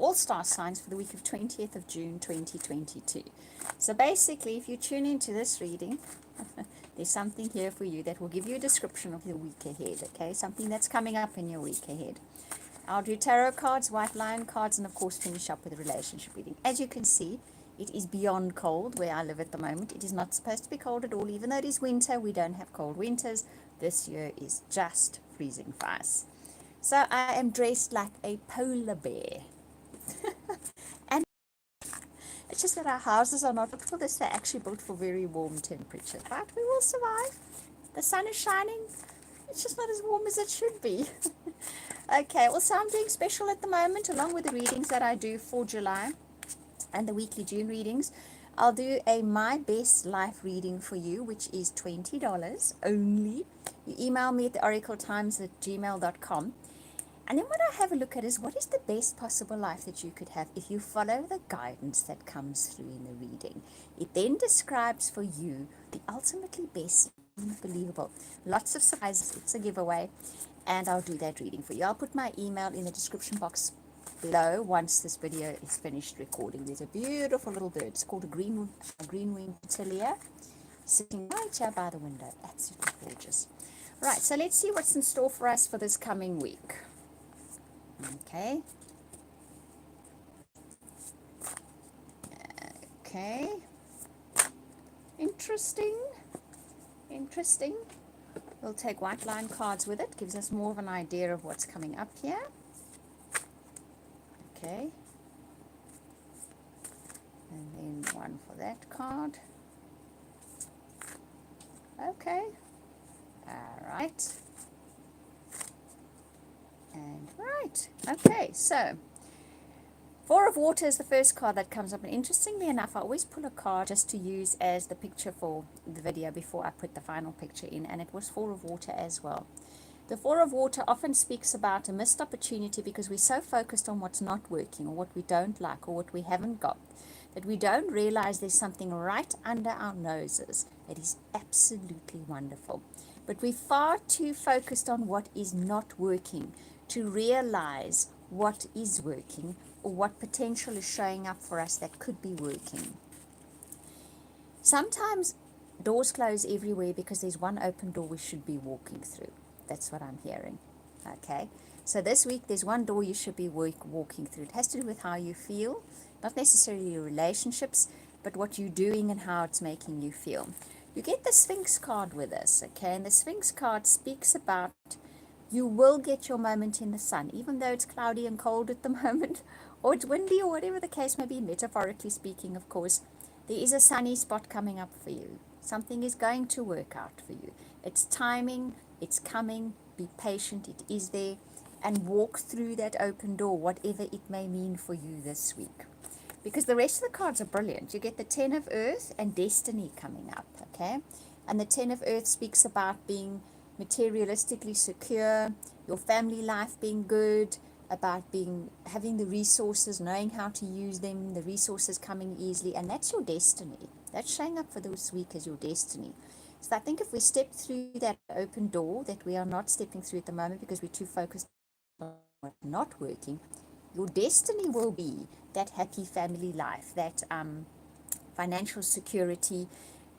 all star signs for the week of 20th of June 2022. So basically, if you tune into this reading, there's something here for you that will give you a description of your week ahead, okay? Something that's coming up in your week ahead. I'll do tarot cards, white lion cards, and of course finish up with a relationship reading. As you can see, it is beyond cold where I live at the moment. It is not supposed to be cold at all. Even though it is winter, we don't have cold winters. This year is just freezing for us. So I am dressed like a polar bear. And it's just that our houses are not built for this. They're actually built for very warm temperatures. But we will survive. The sun is shining. It's just not as warm as it should be. Okay, well, so I'm doing special at the moment, along with the readings that I do for July and the weekly June readings. I'll do a My Best Life reading for you, which is $20 only. You email me at theoracletimes@gmail.com. And then what I have a look at is what is the best possible life that you could have if you follow the guidance that comes through in the reading. It then describes for you the ultimately best, unbelievable. Lots of surprises. It's a giveaway. And I'll do that reading for you. I'll put my email in the description box below once this video is finished recording. There's a beautiful little bird. It's called a green-winged tilier, sitting right here by the window. Absolutely gorgeous. Right, so let's see what's in store for us for this coming week. Okay. Okay. Interesting. Interesting. We'll take white line cards with it. Gives us more of an idea of what's coming up here. Okay. And then one for that card. Okay. All right. And right. Okay, so Four of Water is the first card that comes up, and interestingly enough, I always pull a card just to use as the picture for the video before I put the final picture in, and it was Four of Water as well. The Four of Water often speaks about a missed opportunity because we're so focused on what's not working or what we don't like or what we haven't got that we don't realize there's something right under our noses that is absolutely wonderful. But we're far too focused on what is not working to realize what is working or what potential is showing up for us that could be working. Sometimes doors close everywhere because there's one open door we should be walking through. That's what I'm hearing. Okay, so this week there's one door you should be walking through. It has to do with how you feel, not necessarily your relationships, but what you're doing and how it's making you feel. You get the Sphinx card with us, okay, and the Sphinx card speaks about you will get your moment in the sun, even though it's cloudy and cold at the moment, or it's windy, or whatever the case may be, metaphorically speaking, of course. There is a sunny spot coming up for you. Something is going to work out for you. It's timing, it's coming, be patient, it is there, and walk through that open door, whatever it may mean for you this week. Because the rest of the cards are brilliant. You get the Ten of Earth and Destiny coming up, okay? And the Ten of Earth speaks about being materialistically secure, your family life being good, about having the resources, knowing how to use them, the resources coming easily, and that's your destiny. That's showing up for this week as your destiny. So I think if we step through that open door that we are not stepping through at the moment because we're too focused on what's not working, your destiny will be that happy family life, that financial security,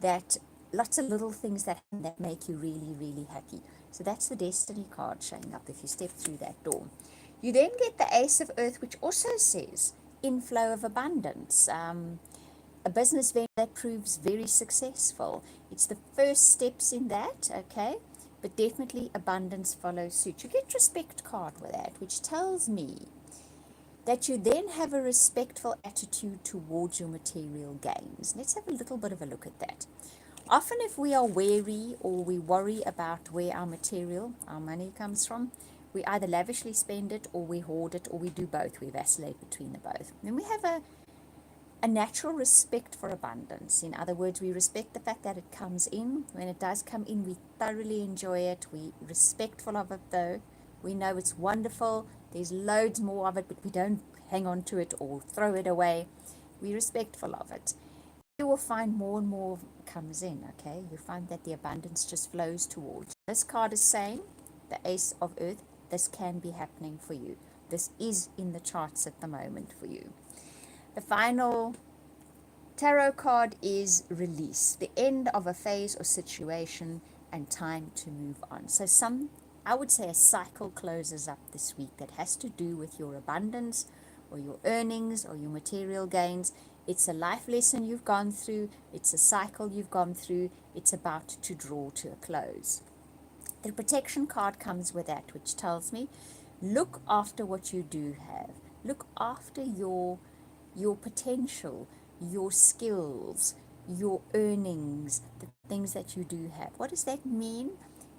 that lots of little things that make you really, really happy. So that's the Destiny card showing up if you step through that door. You then get the Ace of Earth, which also says inflow of abundance, a business venture that proves very successful. It's the first steps in that, okay? But definitely abundance follows suit. You get Respect card with that, which tells me that you then have a respectful attitude towards your material gains. Let's have a little bit of a look at that. Often if we are wary or we worry about where our material, our money comes from, we either lavishly spend it or we hoard it or we do both. We vacillate between the both. Then we have a natural respect for abundance. In other words, we respect the fact that it comes in. When it does come in, we thoroughly enjoy it. We're respectful of it though. We know it's wonderful. There's loads more of it, but we don't hang on to it or throw it away. We're respectful of it. You will find more and more comes in, okay? You find that the abundance just flows towards. This card is saying, the Ace of Earth, this can be happening for you. This is in the charts at the moment for you. The final tarot card is release, the end of a phase or situation and time to move on. So I would say a cycle closes up this week that has to do with your abundance or your earnings or your material gains. It's a life lesson you've gone through. It's a cycle you've gone through. It's about to draw to a close. The protection card comes with that, which tells me, look after what you do have. Look after your potential, your skills, your earnings, the things that you do have. What does that mean?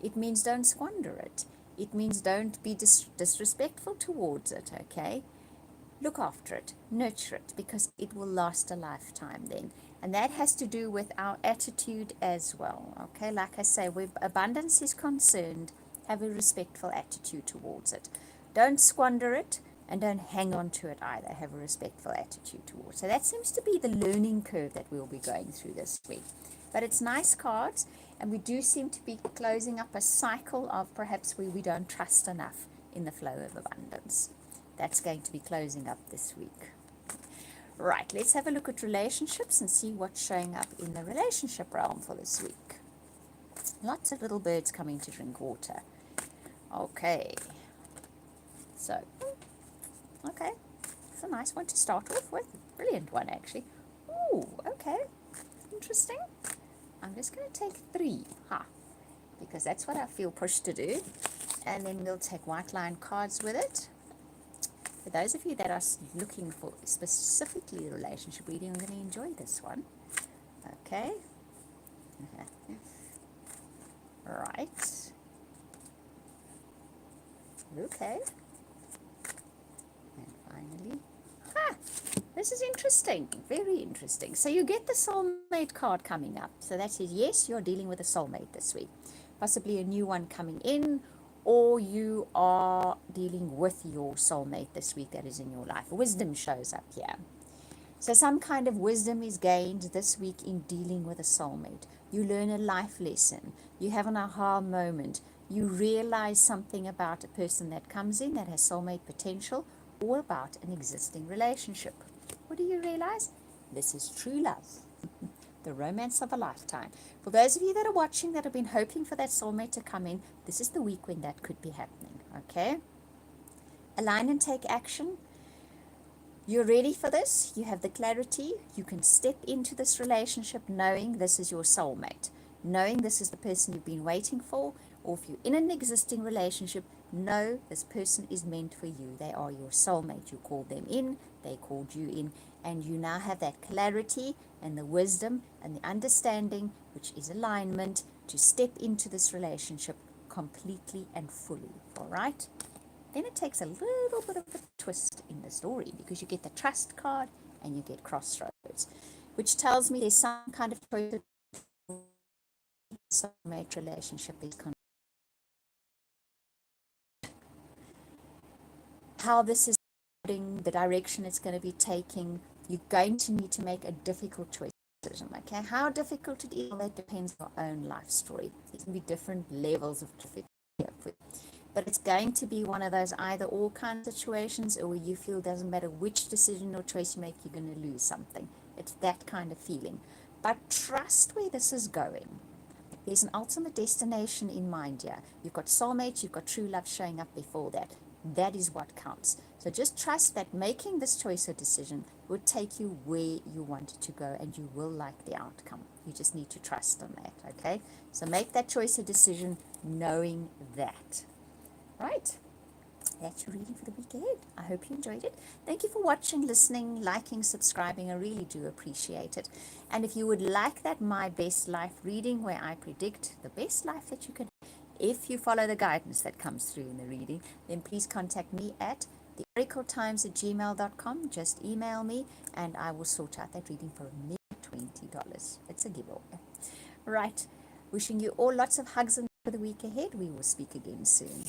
It means don't squander it. It means don't be disrespectful towards it, okay? Look after it, nurture it, because it will last a lifetime then. And that has to do with our attitude as well, okay? Like I say, where abundance is concerned, have a respectful attitude towards it. Don't squander it, and don't hang on to it either. Have a respectful attitude towards it. So that seems to be the learning curve that we'll be going through this week. But it's nice cards, and we do seem to be closing up a cycle of perhaps where we don't trust enough in the flow of abundance. That's going to be closing up this week. Right, let's have a look at relationships and see what's showing up in the relationship realm for this week. Lots of little birds coming to drink water. Okay. So, okay. It's a nice one to start off with. Brilliant one, actually. Ooh, okay. Interesting. I'm just going to take 3. Because that's what I feel pushed to do. And then we'll take white line cards with it. For those of you that are looking for specifically a relationship reading, I'm going to enjoy this one. Okay. Right. Okay. And finally, this is interesting. Very interesting. So you get the soulmate card coming up. So that says, yes, you're dealing with a soulmate this week. Possibly a new one coming in, or you are dealing with your soulmate this week that is in your life. Wisdom shows up here. So some kind of wisdom is gained this week in dealing with a soulmate. You learn a life lesson. You have an aha moment. You realize something about a person that comes in that has soulmate potential, or about an existing relationship. What do you realize? This is true love. The romance of a lifetime. For those of you that are watching that have been hoping for that soulmate to come in, this is the week when that could be happening, okay? Align and take action. You're ready for this. You have the clarity. You can step into this relationship knowing this is your soulmate, knowing this is the person you've been waiting for, or if you're in an existing relationship, know this person is meant for you. They are your soulmate. You called them in, they called you in, and you now have that clarity and the wisdom and the understanding, which is alignment, to step into this relationship completely and fully. All right? Then it takes a little bit of a twist in the story, because you get the trust card and you get crossroads, which tells me there's some kind of choice. Soulmate relationship is how this is going, the direction it's going to be taking. You're going to need to make a difficult choice decision. Okay, how difficult it is, well, that depends on your own life story. There's going to be different levels of difficulty. But it's going to be one of those either or kind of situations, or where you feel it doesn't matter which decision or choice you make, you're going to lose something. It's that kind of feeling. But trust where this is going. There's an ultimate destination in mind here. You've got soulmates, you've got true love showing up before that. That is what counts. So just trust that making this choice or decision would take you where you want to go, and you will like the outcome. You just need to trust on that, okay? So make that choice or decision knowing that. Right, that's your reading for the week ahead. I hope you enjoyed it. Thank you for watching, listening, liking, subscribing. I really do appreciate it. And if you would like that My Best Life reading, where I predict the best life that you can have, if you follow the guidance that comes through in the reading, then please contact me at theoracletimes@gmail.com. Just email me and I will sort out that reading for a mere $20. It's a giveaway. Right, wishing you all lots of hugs and for the week ahead. We will speak again soon.